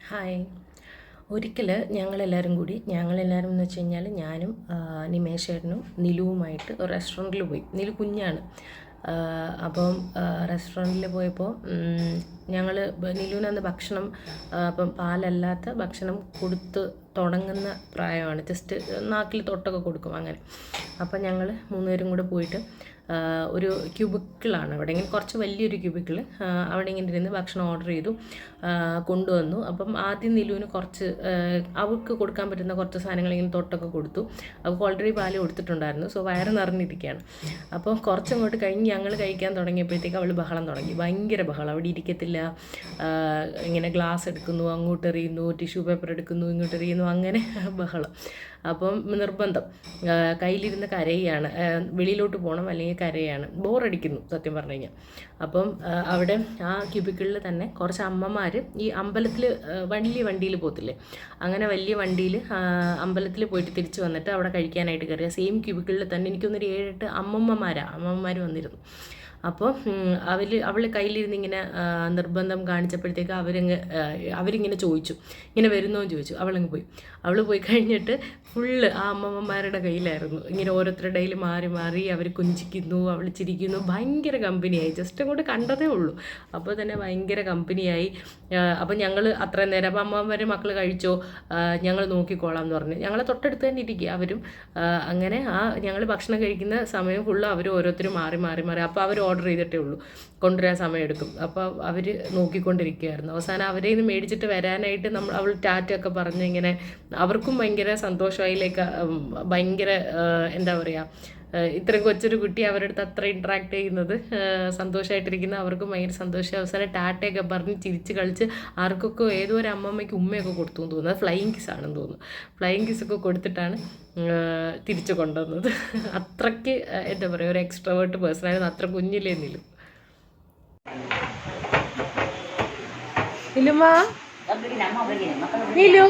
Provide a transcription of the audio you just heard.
Hi. ഒരിക്കൽ ഞങ്ങളെല്ലാവരും എന്ന് വെച്ച് കഴിഞ്ഞാൽ ഞാനും നിമേഷേട്ടനും നിലുവുമായിട്ട് ഒരു റെസ്റ്റോറൻറ്റിൽ പോയി. നിലു കുഞ്ഞാണ്. അപ്പം റെസ്റ്റോറൻറ്റിൽ പോയപ്പോൾ ഞങ്ങൾ നിലുവിനന്ന് ഭക്ഷണം ഇപ്പം പാലല്ലാത്ത ഭക്ഷണം കൊടുത്ത് തുടങ്ങുന്ന പ്രായമാണ്. ജസ്റ്റ് നാക്കിൽ തൊട്ടൊക്കെ കൊടുക്കും അങ്ങനെ. അപ്പം ഞങ്ങൾ മൂന്നുപേരും കൂടെ പോയിട്ട് ഒരു ക്യൂബിക്കിളാണ് അവിടെ, ഇങ്ങനെ കുറച്ച് വലിയൊരു ക്യൂബിക്കിൾ, അവിടെ ഇങ്ങനെ ഇരുന്ന് ഭക്ഷണം ഓർഡർ ചെയ്തു കൊണ്ടുവന്നു. അപ്പം ആദ്യം നിലുവിന് കുറച്ച് അവൾക്ക് കൊടുക്കാൻ പറ്റുന്ന കുറച്ച് സാധനങ്ങൾ ഇങ്ങനെ തൊട്ടൊക്കെ കൊടുത്തു. അവൾക്ക് ഓൾറെഡി പാല് കൊടുത്തിട്ടുണ്ടായിരുന്നു. സോ വയറ് നിറഞ്ഞിരിക്കുകയാണ്. അപ്പോൾ കുറച്ചങ്ങോട്ട് കഴിഞ്ഞ് ഞങ്ങൾ കഴിക്കാൻ തുടങ്ങിയപ്പോഴത്തേക്ക് അവൾ ബഹളം തുടങ്ങി. ഭയങ്കര ബഹളം. അവിടെ ഇരിക്കത്തില്ല, ഇങ്ങനെ ഗ്ലാസ് എടുക്കുന്നു, അങ്ങോട്ട് എറിയുന്നു, ടിഷ്യൂ പേപ്പർ എടുക്കുന്നു, ഇങ്ങോട്ട് എറിയുന്നു, അങ്ങനെ ബഹളം. അപ്പം നിർബന്ധം, കയ്യിലിരുന്ന് കരയാണ്, വെളിയിലോട്ട് പോകണം അല്ലെങ്കിൽ കരയാണ്, ബോറടിക്കുന്നു സത്യം പറഞ്ഞു കഴിഞ്ഞാൽ. അപ്പം അവിടെ ആ ക്യൂബിക്കിളിൽ തന്നെ കുറച്ച് അമ്മമാർ ഈ അമ്പലത്തിൽ വലിയ വണ്ടിയിൽ പോകത്തില്ലേ, അങ്ങനെ വലിയ വണ്ടിയിൽ അമ്പലത്തിൽ പോയിട്ട് തിരിച്ച് വന്നിട്ട് അവിടെ കഴിക്കാനായിട്ട് കയറിയ സെയിം ക്യൂബിക്കിളിൽ തന്നെ എനിക്കൊന്നൊരു 7-8 അമ്മമ്മമാർ വന്നിരുന്നു. അപ്പോൾ അവൾ കയ്യിലിരുന്ന് ഇങ്ങനെ നിർബന്ധം കാണിച്ചപ്പോഴത്തേക്ക് അവരിങ്ങനെ ചോദിച്ചു, ഇങ്ങനെ വരുന്നോ എന്ന് ചോദിച്ചു. അവളങ്ങ് പോയി. അവൾ പോയി കഴിഞ്ഞിട്ട് ഫുള്ള് ആ അമ്മമ്മമാരുടെ കയ്യിലായിരുന്നു. ഇങ്ങനെ ഓരോരുത്തരുടെ കയ്യിൽ മാറി മാറി അവർ കുഞ്ചിക്കുന്നു, അവൾ ചിരിക്കുന്നു. ഭയങ്കര കമ്പനിയായി. ജസ്റ്റ് അങ്ങോട്ട് കണ്ടതേ ഉള്ളൂ, അപ്പോൾ തന്നെ ഭയങ്കര കമ്പനിയായി. അപ്പം ഞങ്ങൾ അത്രയും നേരം, അപ്പം അമ്മമാരെ മക്കൾ കഴിച്ചോ, ഞങ്ങൾ നോക്കിക്കോളാം എന്ന് പറഞ്ഞു. ഞങ്ങളെ തൊട്ടടുത്ത് തന്നെ ഇരിക്കുക അവരും. അങ്ങനെ ഞങ്ങൾ ഭക്ഷണം കഴിക്കുന്ന സമയം ഫുള്ള് അവർ ഓരോരുത്തരും മാറി മാറി മാറി. അപ്പോൾ അവർ ഓർഡർ ചെയ്തിട്ടേ ഉള്ളൂ, കൊണ്ടുവരാൻ സമയമെടുക്കും. അപ്പോൾ അവർ നോക്കിക്കൊണ്ടിരിക്കുകയായിരുന്നു. അവസാനം അവരെ നിന്ന് മേടിച്ചിട്ട് വരാനായിട്ട് അവൾ ടാറ്റയൊക്കെ പറഞ്ഞ് ഇങ്ങനെ അവർക്കും ഭയങ്കര സന്തോഷമായിലേക്ക്, ഭയങ്കര എന്താ പറയുക, ഇത്രയും കൊച്ചൊരു കുട്ടി അവരുടെ അടുത്ത് അത്ര ഇൻട്രാക്ട് ചെയ്യുന്നത്, സന്തോഷമായിട്ടിരിക്കുന്ന അവർക്കും ഭയങ്കര സന്തോഷം. അവസാനം ടാറ്റയൊക്കെ പറഞ്ഞ് ചിരിച്ച് കളിച്ച് ആർക്കൊക്കെ ഏതോ ഒരു അമ്മമ്മയ്ക്ക് ഉമ്മയൊക്കെ കൊടുത്തു എന്ന് തോന്നുന്നു. അത് ഫ്ലൈയിങ് കിസ് ആണെന്ന് തോന്നുന്നു. ഫ്ലൈയിങ് കിസ്സൊക്കെ കൊടുത്തിട്ടാണ് തിരിച്ചു കൊണ്ടുവന്നത്. അത്രയ്ക്ക് എന്താ പറയുക, ഒരു എക്സ്ട്രോവേർട്ട് പേഴ്സണായിരുന്നു. അത്ര കുഞ്ഞിലേ നിലു. നിലുമാ, നിലു,